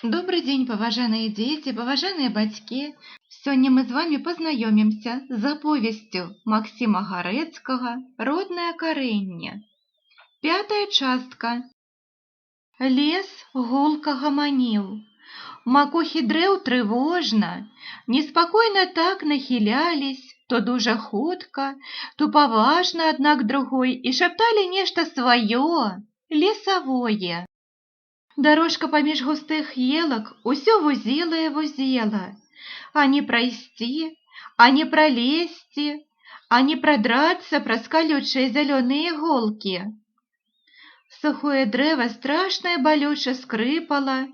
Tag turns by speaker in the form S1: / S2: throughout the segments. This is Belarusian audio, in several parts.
S1: Добрый день, паважаныя дзеці, паважаныя бацькі. Сёння мы з вами пазнаёмімся з аповесцю Максіма Гарэцкага «Роднае карэнне». 5-я частка. Лес гулка гаманіў. Макухі дрэў трывожна, неспакойна так нахілялись, то дужа хутка, то паважна адна к другой і шапталі нешта сваё, лесавое. Дорожка паміж густых елак усё вузела, ані прайсці, ані пралезці, ані прадрацца праз калючыя зялёныя іголкі. Сухое дрэва страшна і балюча скрыпала,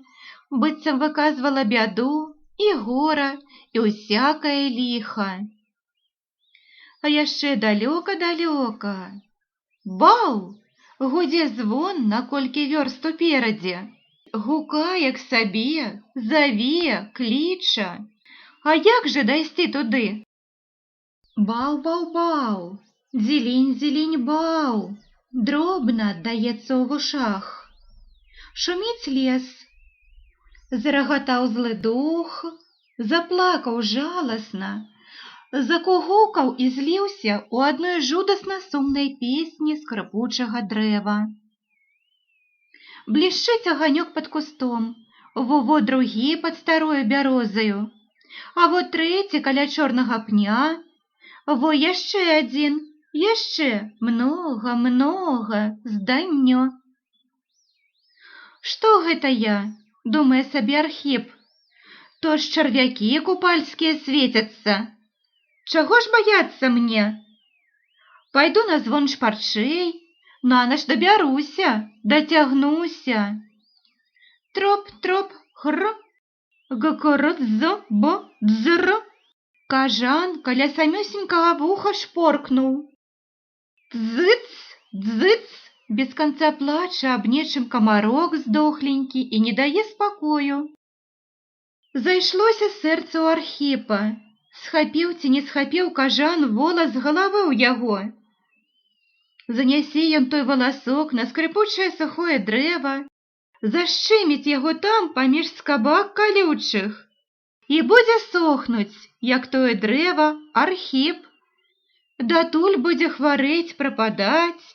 S1: быццам выказвала бяду і гора, і ўсякае ліха. А яшчэ далёка-далёка. Баў! Гудзе звон на колькі вёрст уперадзе. Гукае к сабе, заве, кліча. А як же дайсці туды? Баў-баў-баў, дзелень-зелень-баў, дробна аддаецца ў вушах. Шуміць лес. Зарагатаў злы дух, заплакаў жаласна, закугукаў і зліўся ў адной жудасна сумнай песні скрыпучага дрэва. Блішчыць аганёк пад кустом, во другі пад старою бярозаю, а во трэці каля чорнага пня, во яшчэ адзін, яшчэ многа, зданнё. Што гэта я, думае сабе Архіп, то ж чарвякі купальскія свецяцца. Чаго ж баяцца мне? Пайду на звон шпарчэй, нанач дабяруся, дацягнуся. Троп-троп, хр, гкр-з-б-дзр. Кажан каля самюсенькага вуха шпоркнуў. Дзыц, дзыц, без канца плача аб нечым камарок здохленькі і не дае спакою. Зайшлося сэрца ў Архіпа. Схапіў ці не схапіў кажан волас з галавы ў яго. Занясе ён той валасок на скрыпучае сухое дрэва, зашчыміць яго там паміж скабак калючых і будзе сохнуць, як тое дрэва, Архіп. Датуль будзе хварэць, прападаць,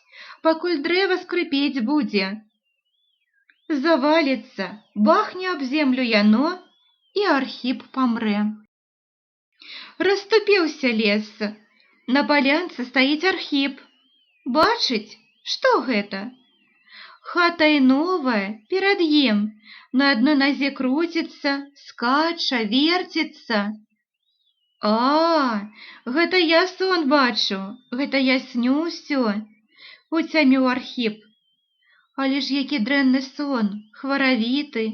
S1: пакуль дрэва скрыпець будзе. Заваліцца, бахне аб землю яно, і Архіп памрэ. Расступіўся лес. На палянцы стаіць Архіп. Бачыць, што гэта? Хата і новая перад ім, на адной назе круціцца, скача, верціцца. А, гэта я сон бачу, гэта я сню ўсё, уцяміў Архіп. Але ж які дрэнны сон, хваравіты,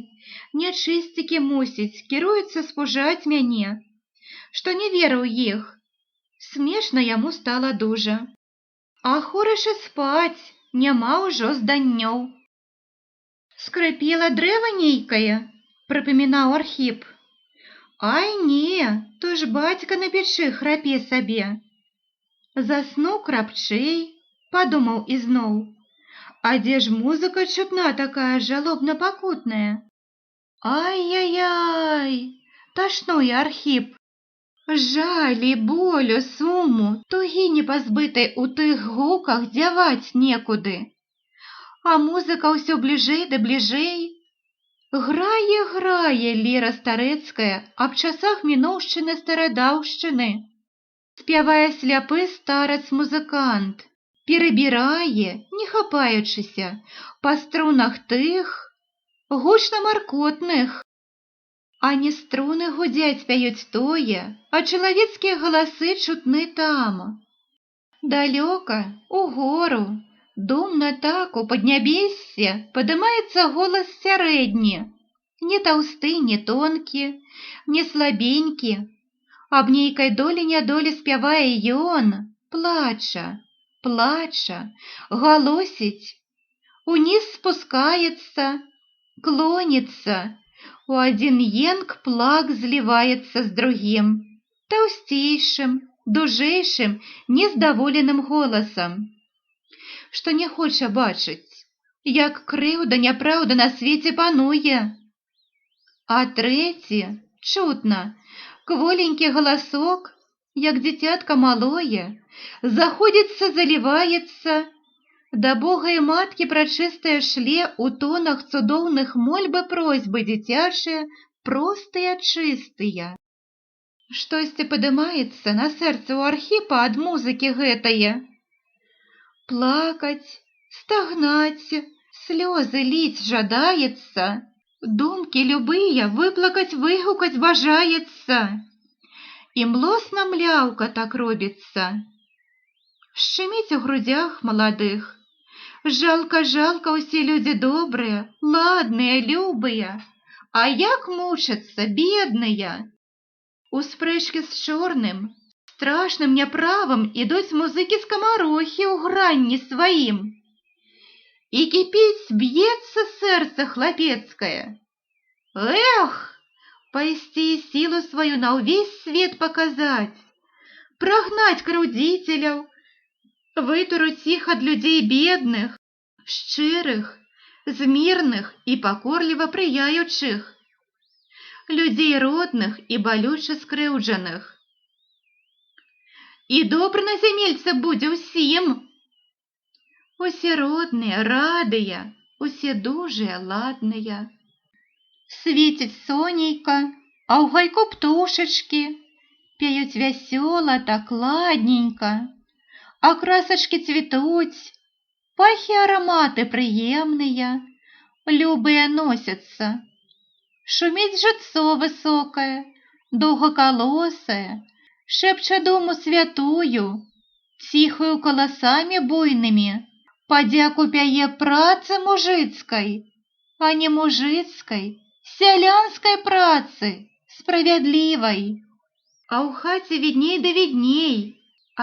S1: нячысцікі мусіць, кіруюцца спужаць мяне, што не верыў іх. Смешна яму стала дужа. А хораша спаць, няма ўжо зданнёў. Скрыпела дрэва нейкае, прыпамінаў Архіп. Ай не, то ж бацька на печы храпе сабе. Заснуў крапчэй, падумаў ізноў. А дзе ж музыка чутна такая жалобна-пакутная? Ай-яй-яй, ташнуе Архіп. Жалі, болю, суму, тугі непазбытай у тых гуках дзяваць некуды. А музыка ўсё бліжэй да бліжэй. Грае ліра старэцкая аб часах міноўшчыны старадаўшчыны. Спявае сляпы старац-музыкант, перабірае, не хапаючыся, па струнах тых, гучна маркотных. А не струны гудзяць пяюць тое, а чалавецкія галасы чутны там. Далёка, угору, думна так у паднябессе падымаецца голас сярэдні, не таўсты, не тонкі, не слабенькі. Аб нейкай долі-нядолі спявае ён, плача, галосіць, уніз спускаецца, клоніцца. У адзін енк плак зліваецца з другім, таўсцейшым, дужэйшым, нездаволеным голасам, што не хоча бачыць, як крыўда, няпраўда на свеце пануе. А трэці, чутно, кволенькі галасок, як дзіцятка малое, заходзіцца, заліваецца, да Бога і маткі прачыстае шле у тонах цудоўных мольбы просьбы дзіцячыя, простыя, чыстыя. Штосьці падымаецца на сэрцы ў Архіпа ад музыкі гэтае. Плакаць, стагнаць, слёзы ліць жадаецца, думкі любыя выплакаць, выгукаць бажаецца. І млосна мляўка так робіцца. Шчыміць у грудзях маладых. Жалка ўсе людзі добрыя, ладныя, любыя, а як мучацца, бедныя. У спрэчкі з чорным, страшным няправам ідуць музыкі-скамарохі ў гранні сваім. І кіпіць, б'ецца сэрца хлапецкае. Эх, пайсці і сілу сваю на ўвесь свет паказаць, прагнаць крыўдзіцеляў, вытурыць іх ад людзей бедных, шчырых, змірных і пакорліва прыяючых, людзей родных і балюча скрыўджаных. І добра на зямельцы будзе ўсім. Усе родныя, радыя, усе дужыя, ладныя. Свеціць сонейка, а ў гайку птушачкі, пяюць вясёла, так ладненька, а красачкі цвітуць, пахі араматы прыемныя, любыя носяцца. Шуміць жыццо высокае, доўгакалосае, шэпча думу святую, ціхаю каласамі буйнымі, падзяку пяе працы мужыцкай, а не мужыцкай, сялянскай працы, справядлівай. А ў хаце відней да відней,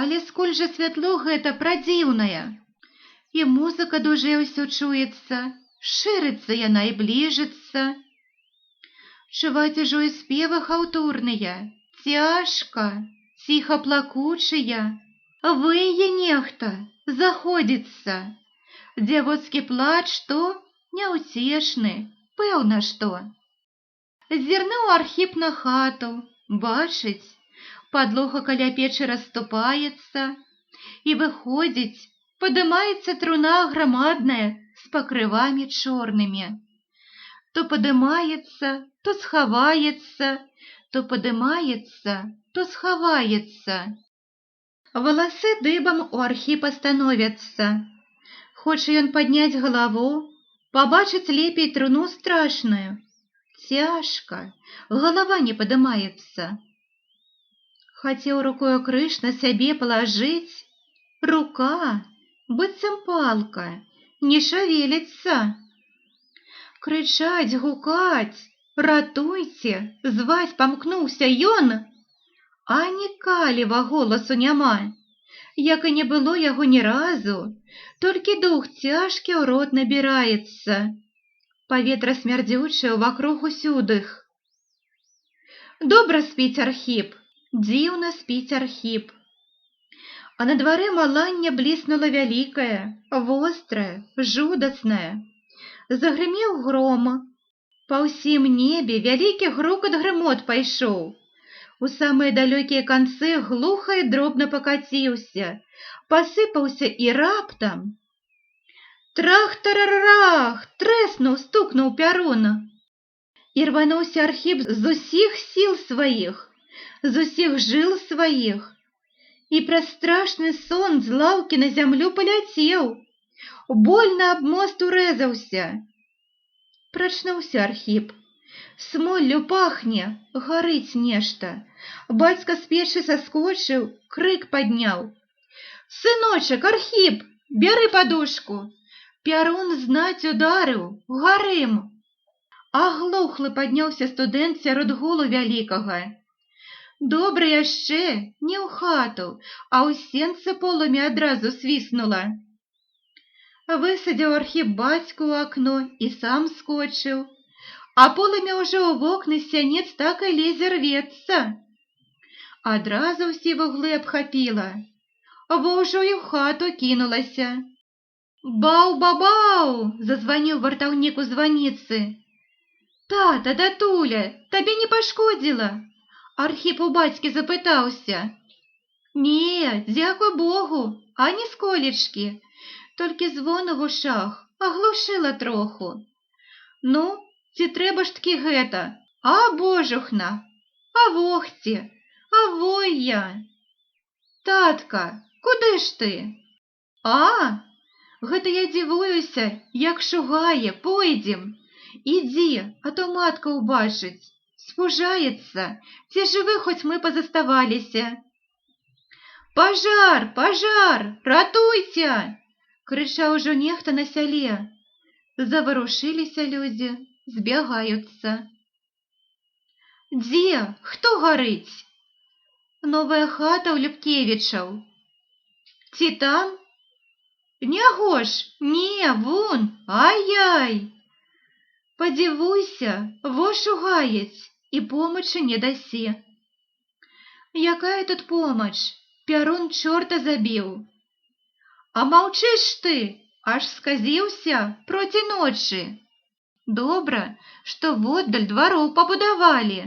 S1: але скуль жа святло гэта прадзіўнае. І музыка дужэй усё чуецца, шырыцца яна і бліжыцца. Чуваць ужо і спевы хаўтурныя, цяжка, ціха плакучыя, вые нехта, заходзіцца. Дзявоцкі плач, што няўцешны, пэўна што. Зірнуў Архіп на хату, бачыць, падлога каля печы расступаецца, і выходзіць, падымаецца труна грамадная з пакрывамі чорнымі. То падымаецца, то схаваецца, то падымаецца, то схаваецца. Валасы дыбам у Архіпа становяцца. Хоча ён падняць галаву, пабачыць лепей труну страшную. Цяжка, галава не падымаецца. Хацеў рукою крыж на сябе палажыць, рука, быццам палка, не шавеліцца. Крычаць, гукаць, ратуйце, зваць памкнуўся ён, а ні каліва голасу няма, як і не было яго ні разу, толькі дух цяжкі ў рот набіраецца, паветра смярдзючае вакруг усюдых. Добра спіць Архіп, дзіўна спіць Архіп. А на дварэ маланне бліснула вялікае, вострае, жудаснае. Загрымеў гром. Па ўсім небе вялікі грукат-грымот пайшоў. У самыя далёкія канцы глуха і дробна пакаціўся, пасыпаўся і раптам. Трах-тарарах, трэснуў, стукнуў пярун. І рвануўся Архіп з усіх сіл сваіх, з усіх жыл сваіх, і праз страшны сон з лаўкі на зямлю паляцеў, больна аб мост урэзаўся. Прачнуўся Архіп. Смоллю пахне, гарыць нешта. Бацька з печы саскочыў, крык падняў. Сыночак, Архіп, бяры падушку. Пярун знаць ударыў, гарым. Аглухлы падняўся студэнт сярод гулу вялікага. Добра яшчэ, не ў хату, а ў сенцы полымі адразу свіснула. Высадзіў Архіп бацьку ў акно і сам скочыў, а полымя ўжо ў вокны сянец так і лезе рвецца. Адразу ўсе вуглы абхапіла, во ўжо і ў хату кінулася. Бау-бабау! Зазваніў вартаўнік у званіцы. Тата, татуля, табе не пашкодзіла? Архіп у бацькі запытаўся. Не, дзякуй Богу, ані сколечкі, толькі звон у вушах аглушыла троху. Ну, ці трэба ж ткі гэта? А, божухна, а вохці, а вой я. Татка, куды ж ты? А, гэта я дзівуюся, як шугае, пойдзем. Ідзі, а то матка ўбачыць, спужаецца, ці жывы хоць мы пазаставаліся. Пажар, пажар, ратуйце! Крычаў ужо нехта на сяле. Заварушыліся людзі, збягаюцца. Дзе? Хто гарыць? Новая хата ў Ліпкевічаў. Ці там? Няго ж, не, вон, ай-яй! Падзівуйся, во шугаюць, і помачы не дасі. Якая тут помач? Пярун чорта забіў. А маўчыш ты, аж сказіўся проці ночы. Добра, што воддаль двароў пабудавалі.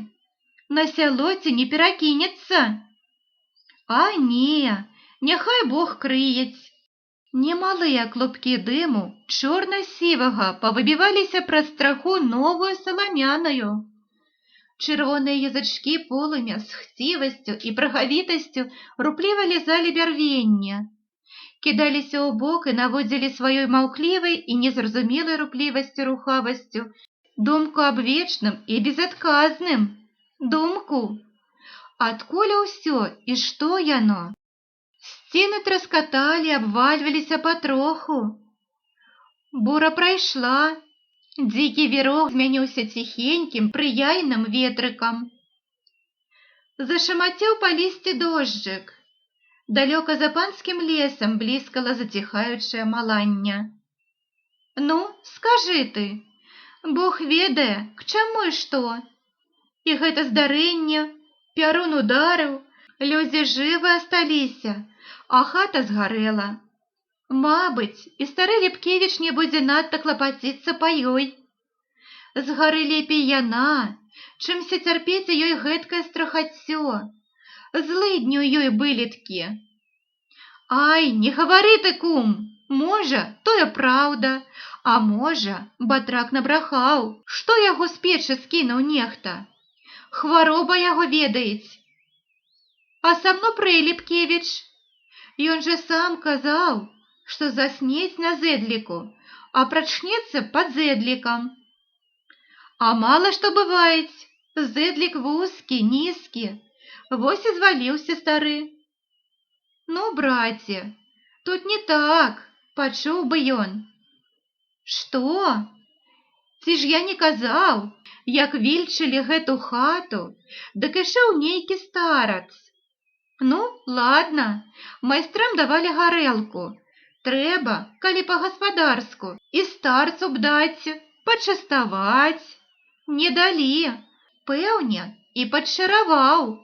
S1: На сяло ці не перакінецца? А не, няхай Бог крыець. Немалыя клубкі дыму чорна-сівага павыбіваліся праз страху новую саламяную. Чырвоныя язычкі полымя з хцівасцю і прагавітасцю рупліва лізалі бярвенне. Кідаліся ў бок і наводзілі сваёй маўклівай і незразумелай руплівасцю рухавасцю думку аб вечным і безадказным. Думку. Адкуль ўсё і што яно? Сцены траскаталі, абвальваліся патроху. Бура прайшла. Дзікі вірок змяніўся ціхенькім, прыяйным ветрыкам. Зашамацеў па лісці дожджык. Далёка за панскім лесам бліскала заціхаючае малання. Ну, скажы ты, Бог ведае, к чаму і што? І гэта здарэнне, пярун ударыў, людзі жывы асталіся, а хата згарэла. Мабыць, і стары Ліпкевіч не будзе надта клапаціцца па ёй. Згары лепей яна, чымся цярпець у ёй гэткае страхаццё. Злыдні ў ёй быліткі. Ай, не гавары ты, кум, можа, тое праўда, а можа, батрак набрахаў, што яго з печы скінуў нехта. Хвароба яго ведаець. А са мно прэй Ліпкевіч. Ён жа сам казаў, што заснець на зэдліку, а прачнецца пад зэдлікам. А мала што бываюць, зэдлік вузкі, нізкі, вось і зваліўся стары. Ну, браце, тут не так, пачуў бы ён. Што? Ці ж я не казаў, як вільчылі гэту хату, дык ішоў нейкі старац. Ну, ладно, майстрам давалі гарэлку. Трэба, калі па-гаспадарску, і старцу б даць, пачаставаць. Не далі, пэўне, і падчараваў.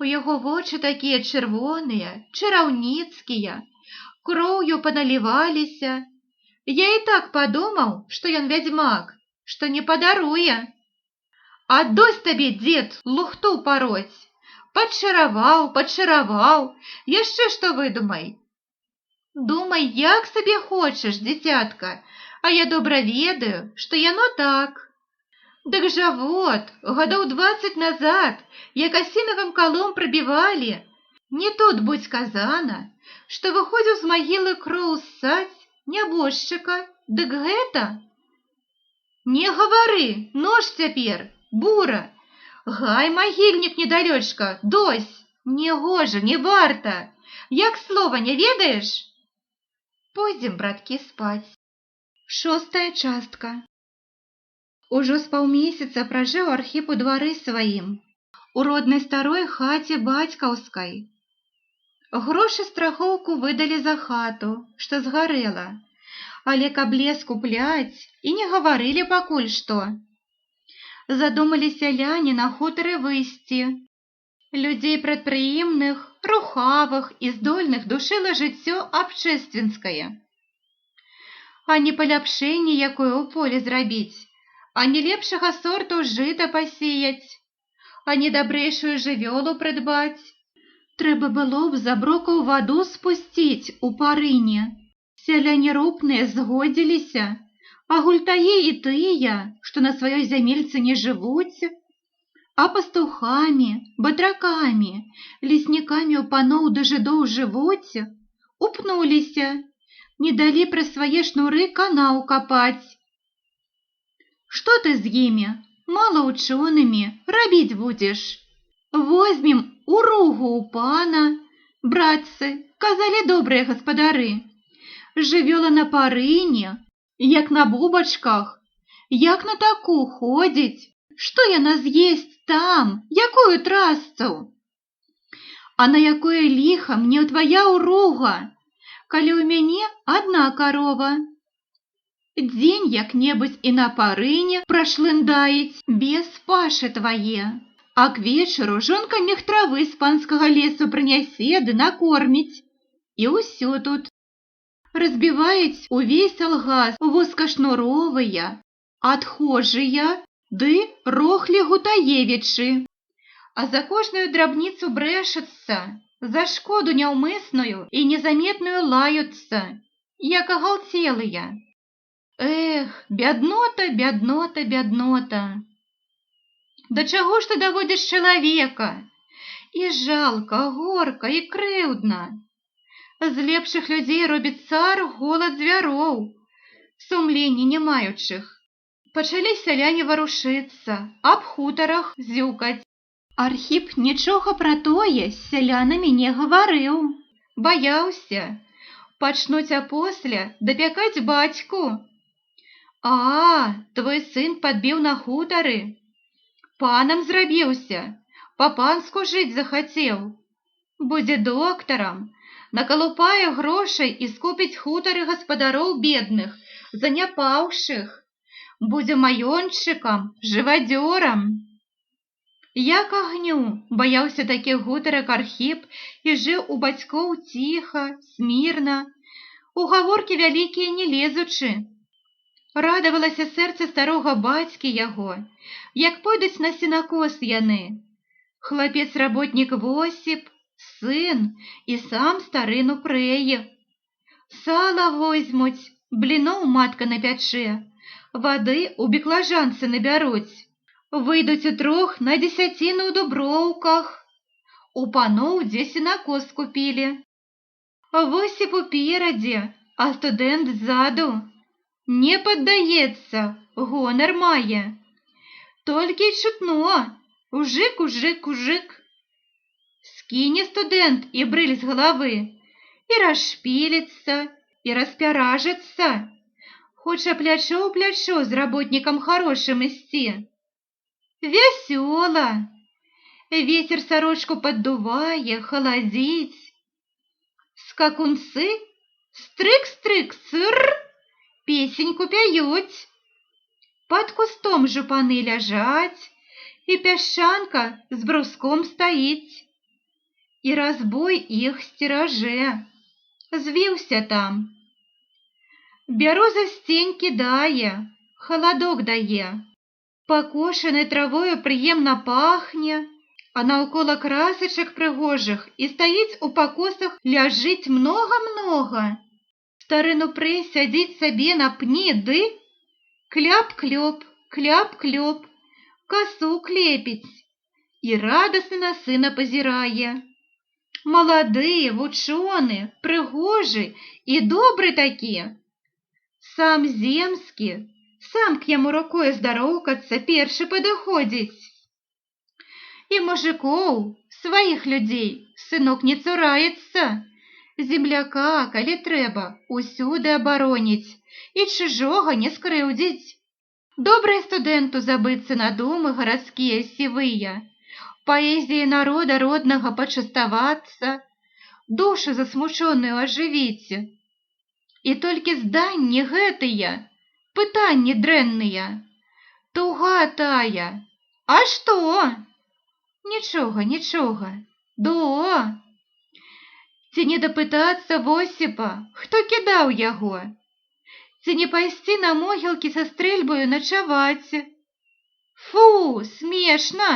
S1: У яго вочы такія чырвоныя, чараўніцкія, кроўю паналіваліся. Я і так падумаў, што ён вядзьмак, што не падаруе. Адось табе, дзед, лухту пароць. Падчараваў, яшчэ што выдумай. Думай, як сабе хочаш, дзіцятка, а я добра ведаю, што яно так. Дык жа вот, гадоў 20 назад, як асінавым калом прабівалі, не тут будь сказана, што выходзіў з магілы кроў ссаць, нябожчыка, дык гэта? Не гавары, нож цяпер, бура. Гай, магільнік недалёчка, дось, не гожа, не варта. Як слова не ведаеш? Пойдзем, браткі, спаць. 6-я частка. Ужо з паўмесяца пражыў Архіп у двары сваім, у роднай старой хаце бацькаўскай. Грошы страхоўку выдалі за хату, што згарэла, але каб лес купляць, і не гаварылі пакуль што. Задумалі сяляне на хутары выйсці. Людзей прадпрыемных, рухавых і здольных душыла жыццё абчэсцінскае. А не паляпшэнне якое ў полі зрабіць, А не лепшага сорту жыта пасеяць, а не дабрэйшую жывёлу прыдбаць. Трэба было б за брокаў ваду спусціць у парыне. Сяляне рупныя згодзіліся, а гультаі і тыя, што на сваёй зямельцы не жывуць, а пастухамі, батракамі, леснікамі ў паноў да жыдоў жывуць, упнуліся, не далі пры свае шнуры канаў капаць. Што ты з імі, малаўчонымі, рабіць будзеш? Возьмем у ругу ў пана, братцы, казалі добрыя гаспадары. Жывёла на парыне, як на бубачках, як на таку ходзіць, што яна з'есць там, якую трасцу? А на якое ліха мне твая ўруга, калі ў мяне адна карова? Дзень як-небудзь і на парыне прашлындаіць без пашы твае, а к вечару жонка мех травы з панскага лесу прынясе ды накорміць. І ўсё тут. Разбіваюць увесь алгаз вузкашнуровыя, адхожыя ды рохлі гутаевічы. А за кожную драбніцу брэшацца, за шкоду няўмысную і незаметную лаюцца, як агалцелыя. Эх, бяднота, бяднота, бяднота. Да чаго ж ты даводзіш чалавека? І жалка, горка і крыўдна. З лепшых людзей робіць цар голад звяроў, сумлення не маючых. Пачалі сяляне варушыцца, аб хутарах зюкаць. Архіп нічога пра тое з сялянамі не гаварыў. Баяўся, пачнуць апосля дапякаць бацьку. А, твой сын падбіў на хутары, панам зрабіўся, па-панску жыць захацеў. Будзе доктарам, накалупае грошай і скупіць хутары гаспадароў бедных, заняпаўшых. Будзе маёнтчыкам, жывадзёрам. Як агню баяўся такіх гутарак Архіп і жыў у бацькоў ціха, смірна, у гаворкі вялікія не лезучы. Радавалася сэрца старога бацькі яго, як пойдуць на сенакос яны. Хлапец-работнік Восіп, сын і сам старыну прэе. Сала возьмуць, бліноў матка напячэ, вады ў беклажанцы набяруць. Выйдуць утрох на дзесяціну ў дуброўках. У паноў дзе сенакос купілі. Восіп уперадзе, а студэнт ззаду. Не паддаецца, гонар мае. Толькі чутно, ужык, ужык, ужык. Скіне студэнт і брыль з галавы, і расшпіліцца, і распяражыцца. Хоча плячо ў плячо з работнікам харошым ісці. Вясёла. Вецер сарочку паддувае, халадзіць. Скакунцы, стрык-стрык, сыр, песеньку пяюць. Пад кустом жупаны ляжаць, і пясчанка з бруском стаіць. І разбой іх сцеражэ, звіўся там. Бяроза сцень кідае, халадок дае. Пакошанай травою прыемна пахне, а наўкола красачак прыгожых і стаіць у пакосах ляжыць многа-многа. Старыну прэ сядзіць сабе на пні ды кляп-клёп, кляп-клёп, касу клепіць і радасна на сына пазірае. Малады, вучоны, прыгожы і добры такі. Сам земскі, сам к яму рукой здароўкацца першы падыходзіць. І мужикоў, сваіх людзей, сынок не цураецца. Земляка, калі трэба, усюды абароніць і чужога не скрыўдзіць. Добрае студэнту забыцца на думы гарадскія сівыя, паэзіі народа роднага пачаставацца, душу засмучоную ажывіць. І толькі зданні гэтыя, пытанні дрэнныя, туга тая. А што? Нічога, нічога, до. Ці не дапытацца Восіпа, хто кідаў яго? ці не пайсці на могілкі са стрэльбаю начаваць. Фу, смешна!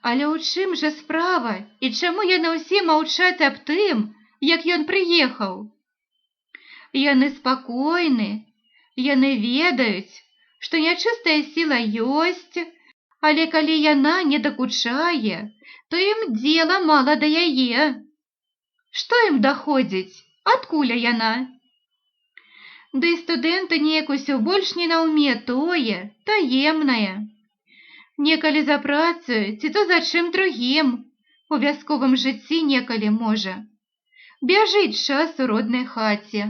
S1: Але ў чым жа справа, і чаму яны ўсе маўчаць аб тым, як ён прыехаў? Яны спакойны, яны ведаюць, што нячыстая сіла ёсць, але калі яна не дакучае, то ім дзела мала да яе. Што ім даходзіць, адкуль яна? Ды і студэнты неяк усё больш не наўме тое, таемнае. Некалі за працаю, ці то за чым другім, у вясковым жыцці некалі можа. Бяжыць час у роднай хаце.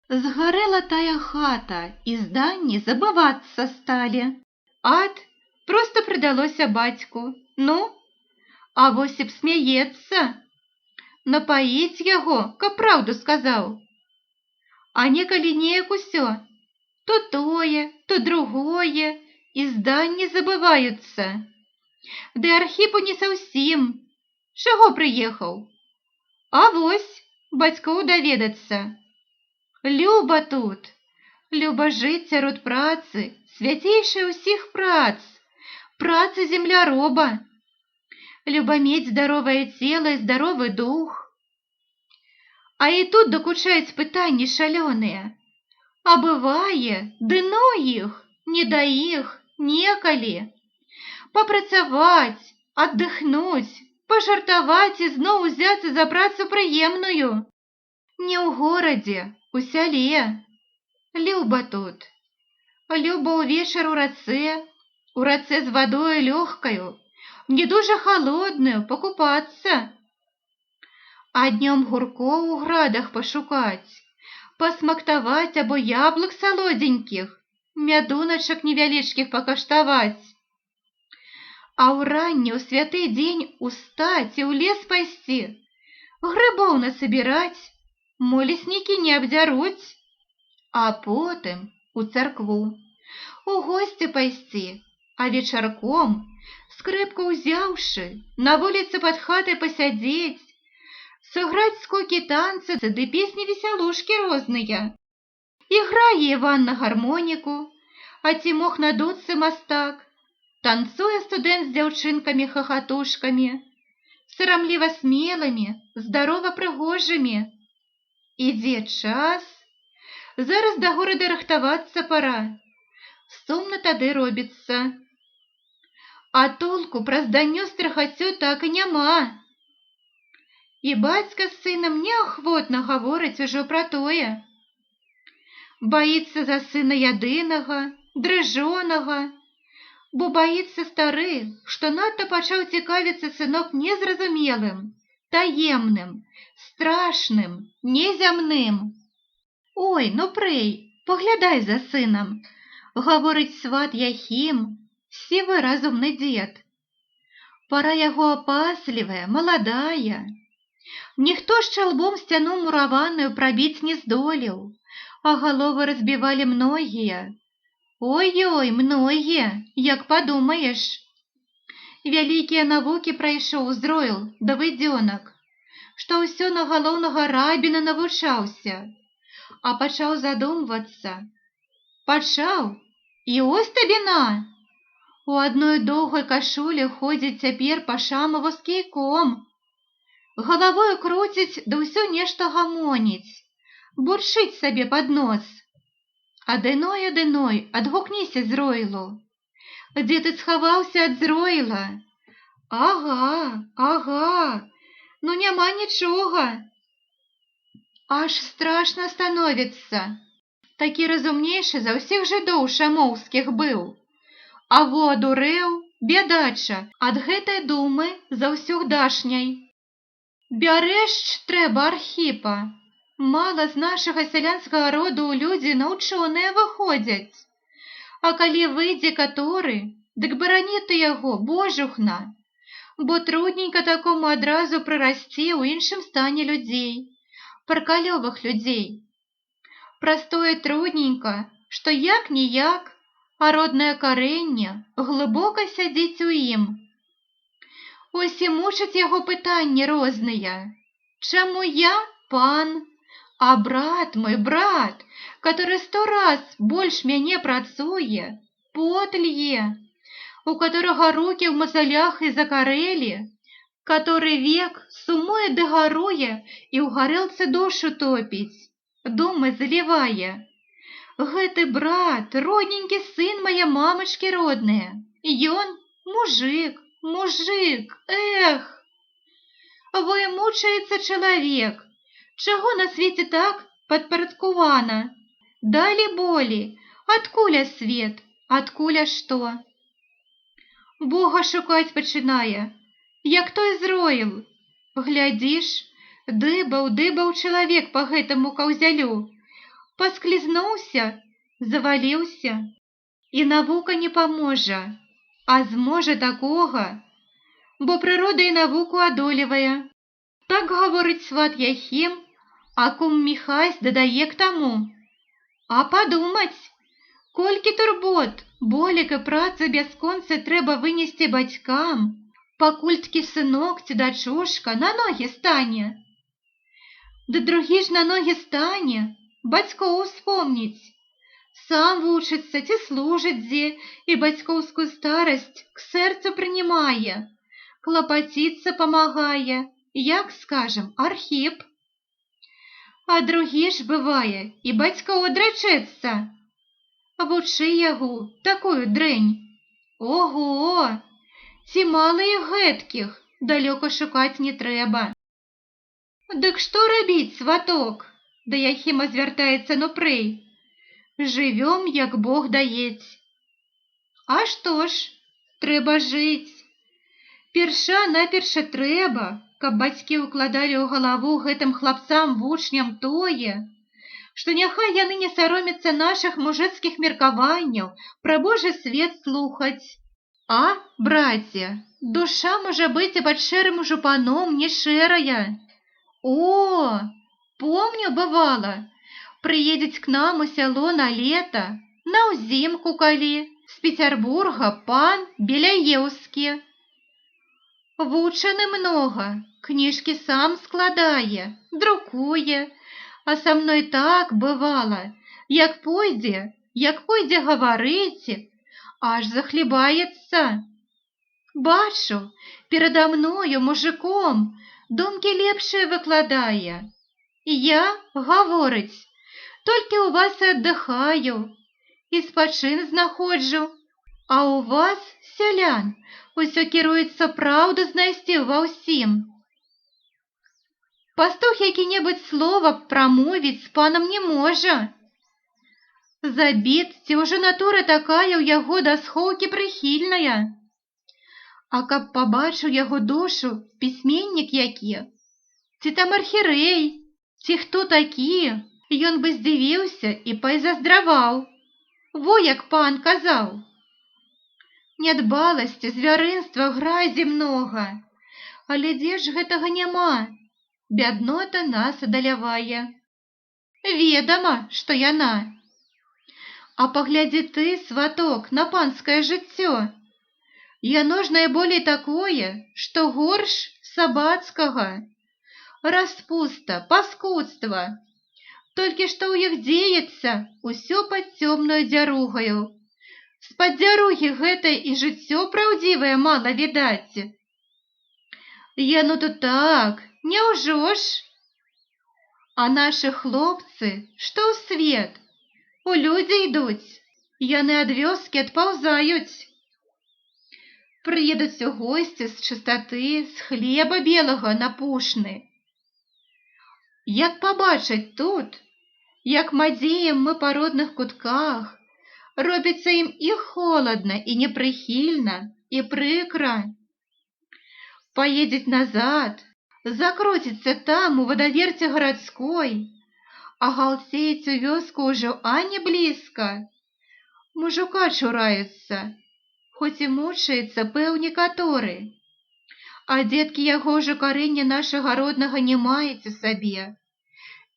S1: Згарэла тая хата, і зданні забывацца сталі. Ад, проста прыдалося бацьку. Ну, а вось і б смяецца. Напаіць яго, каб праўду сказаў. А некалі неяк усё, то тое, то другое, і зданні забываюцца. Ды Архіпу не заўсім. Чаго прыехаў? А вось, бацькоў даведацца. Люба тут, люба жыць сярод працы, свяцейшая ўсіх прац, працы земляроба. Люба мець здаровае цела і здаровы дух. А і тут дакучаюць пытанні шалёныя. А бывае, ды ну іх, не да іх, некалі. Папрацаваць, аддыхнуць, пажартаваць і зноў узяцца за працу прыемную. Не ў горадзе, у сяле. Люба тут. Люба ўвечар у рацэ з вадою лёгкаю, не дужа халоднаю, пакупацца. А днём гуркоў у градах пашукаць, пасмактаваць або яблык салодзенькіх, мядуначак невялічкіх пакаштаваць. А ўранні ў святы дзень устаць і ў лес пайсці, грыбоў насабіраць, мо леснікі не абдзяруць, а потым у царкву, у госці пайсці, а вечарком, скрыпку ўзяўшы, на вуліцы пад хатай пасядзець, сыграць скокі танцы ды песні-весялушкі розныя. Іграе Іван на гармоніку, а ці мог на дудцы мастак, танцуе студэнт з дзяўчынкамі хахатушкамі, сарамліва смелымі, здарова прыгожымі. Ідзе час, зараз да горада рыхтавацца пара, сумна тады робіцца. А толку праз даннё страхаццё так і няма. І бацька з сынам неахвотна гаворыць ужо пра тое. Баіцца за сына ядынага, дрыжонага, бо баіцца стары, што надта пачаў цікавіцца сынок незразумелым, таемным, страшным, незямным. Ой, ну прый, паглядай за сынам, гаворыць сват Яхім, сівы разумны дзед. Пара яго апаслівая, маладая. Ніхто ж чалбом сцяну мураваную прабіць не здолеў, а галовы разбівалі многія. Ой-ой, многія, як падумаеш. Вялікія навукі прайшоў Зройл Давыдзёнак, што ўсё на галоўнага рабіна навучаўся, а пачаў задумвацца. Пачаў, і ось табе на! У адной доўгай кашулі ходзіць цяпер па Шамаву з кійком. Галавою круціць, да ўсё нешта гамоніць, бурчыць сабе пад нос. Адыной, адгукніся Зройлу. Дзе ты схаваўся ад Зройла? Ага, ну няма нічога. Аж страшна становіцца. Такі разумнейшы за ўсіх жыдоў шамоўскіх быў. А во адурэў, бядача, ад гэтай думы заўсёгдашняй. Бярэшч трэба Архіпа. Мала з нашага сялянскага роду ў людзі наўчоныя выходзяць. А калі выйдзе каторы, дык барані ты яго, божухна, бо трудненька такому адразу прырасці ў іншым стане людзей, паркалёвых людзей. Простое трудненька, што як-ніяк, а роднае карэнне глыбока сядзіць у ім. Ось і мучаць яго пытанні розныя. Чаму я, пан, а брат мой, брат, который 100 раз больш мяне працуе, пот лье, у которого руки в мазалях і закарэлі, который век сумуе ды гаруе і ў гарэлцы душу топіць, думы залівае. Гэты брат, родненькі сын мае мамачкі родныя, ён мужик, мужик, эх! Вымучаецца чалавек, чаго на свеце так падпарадкавана? Далі болі, адкуля свет, адкуля што? Бога шукаць пачынае, як той Зроіл. Глядзіш, дыбаў чалавек па гэтаму каўзялю, пасклізнуўся, заваліўся. І навука не паможа, а зможа такога, бо прырода і навуку адолевае. Так гаворыць сват Яхім, а кум Міхась дадае к таму. А падумаць, колькі турбот, болек і працы бясконцы трэба вынесці бацькам, пакульткі сынок ці дачушка на ногі стане. Ды другі ж на ногі стане, бацькоў успомніць. Сам вучыцца ці служыць дзе і бацькоўскую старасць к сэрцу прынимае, клапаціцца памагае, як, скажем, Архіп. А другі ж, бывае, і бацькоў адрачэцца. Вучы яго, такую дрэнь. Ого! Ці мала іх гэткіх, далёка шукаць не трэба. Дык што рабіць, сваток? Да Яхіма звяртаецца нупрэй. Жывём, як Бог даець. А што ж, трэба жыць. Перша-наперша трэба, каб бацькі ўкладалі ў галаву гэтым хлапцам-вучням тое, што няхай яны не саромяцца нашых мужыцкіх меркаванняў пра Божы свет слухаць. А, браце, душа можа быць і пад шэрым жупаном не шэрая. О, помню, бывала, прыедзець к нам у сяло на лета, на ўзімку калі, з Петербурга пан Беляеўскі. Вучаны многа, кніжкі сам складае, друкуе, а са мной так бывала, як пойдзе гаварыць, аж захлібаецца. Бачу, перада мною мужиком думкі лепшыя выкладае. Я, гаворыць, толькі ў вас і аддыхаю, і спачын знаходжу, а ў вас, сялян, усё кіруецца праўду знайсці ва ўсім. Пастух які-небудзь слова прамовіць з панам не можа. Забіт, ці ўжо натура такая ў яго да схоўкі прыхільная. А каб пабачыў яго душу пісьменнік які, ці там архірэй, ці хто такі, ён бы здзівіўся і пайзаздраваў. Во як пан казаў. Нядбаласці, звярынства, гразі многа. Але дзе ж гэтага няма? Бяднота нас адалявае. Ведама, што яна. А паглядзі ты, сваток, на панскае жыццё. Яно ж найболей такое, што горш сабацкага. Распуста, паскудства. Толькі што ў іх дзеецца усё пад цёмнаю дзяругаю. З-пад дзяругі гэтай і жыццё праўдзівае мала відаць. Яно тут так, няўжо ж? А нашы хлопцы, што ў свет? У людзі ідуць, яны ад вёскі адпаўзаюць. Прыедуць у госці з чыстаты, з хлеба белага на пушны. Як пабачаць тут, як мадзеем мы па родных кутках, робіцца ім і холадна, і непрыхільна, і прыкра. Паедзець назад, закруціцца там у вадаверце гарадской, а галцець у вёску ўжо ані блізка. Мужука чураюцца, хоць і мучаецца пэўне каторы. А дзеткі яго ўжо карэння нашага роднага не маюць у сабе.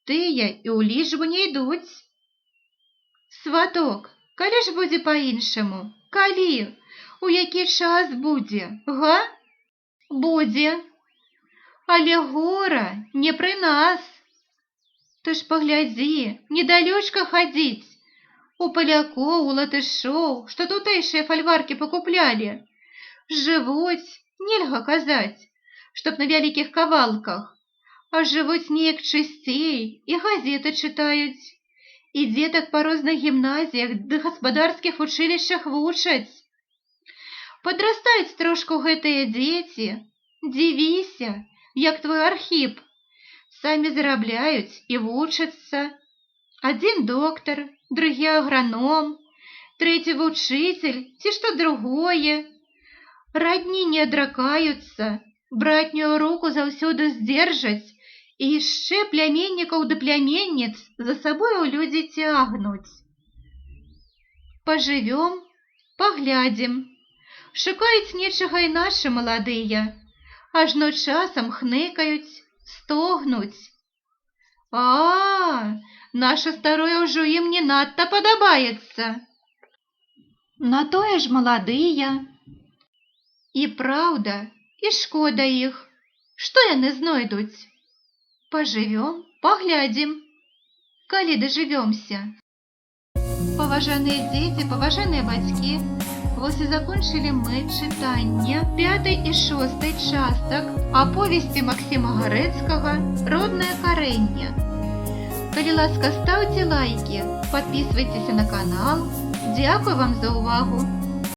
S1: Тыя і ў лічбу не ідуць. Сваток, калі ж будзе па-іншаму? Калі? У які час будзе, га? Будзе. Але гора не пры нас. Ты ж паглядзі, недалёчка хадзіць. У палякоў, у латышоў, што тутэйшыя фальваркі пакуплялі. Жывуць, нельга казаць, чтоб на вялікіх кавалках, а жывуць неяк чысцей і газеты чытаюць. І дзетак па розных гімназіях ды гаспадарскіх вучылішчах вучаць. Падрастаюць трошку гэтыя дзеці, дзівіся, як твой Архіп. Самі зарабляюць і вучацца. Адзін доктар, другі аграном, трэці вучыцель ці што другое. Радні не адракаюцца, братнюю руку заўсёды здзержаць і яшчэ пляменнікаў ды пляменніц за сабой у людзі цягнуць. Пажывём, паглядзім. Шукаюць нечага і нашы маладыя, ажно часам хныкаюць, стогнуць. Наша старое ўжо ім не надта падабаецца. На тое ж маладыя. І праўда, і шкода іх. Што яны знойдуць? Пажывём, паглядзім, калі дажывёмся. Паважаныя дзеці, паважаныя бацькі, вось і закончылі мы чытанне 5 і 6 частак аповесці Максіма Гарэцкага «Роднае карэнне». Калі ласка, стаўце лайкі, падпісвайцеся на канал. Дзякуй вам за ўвагу!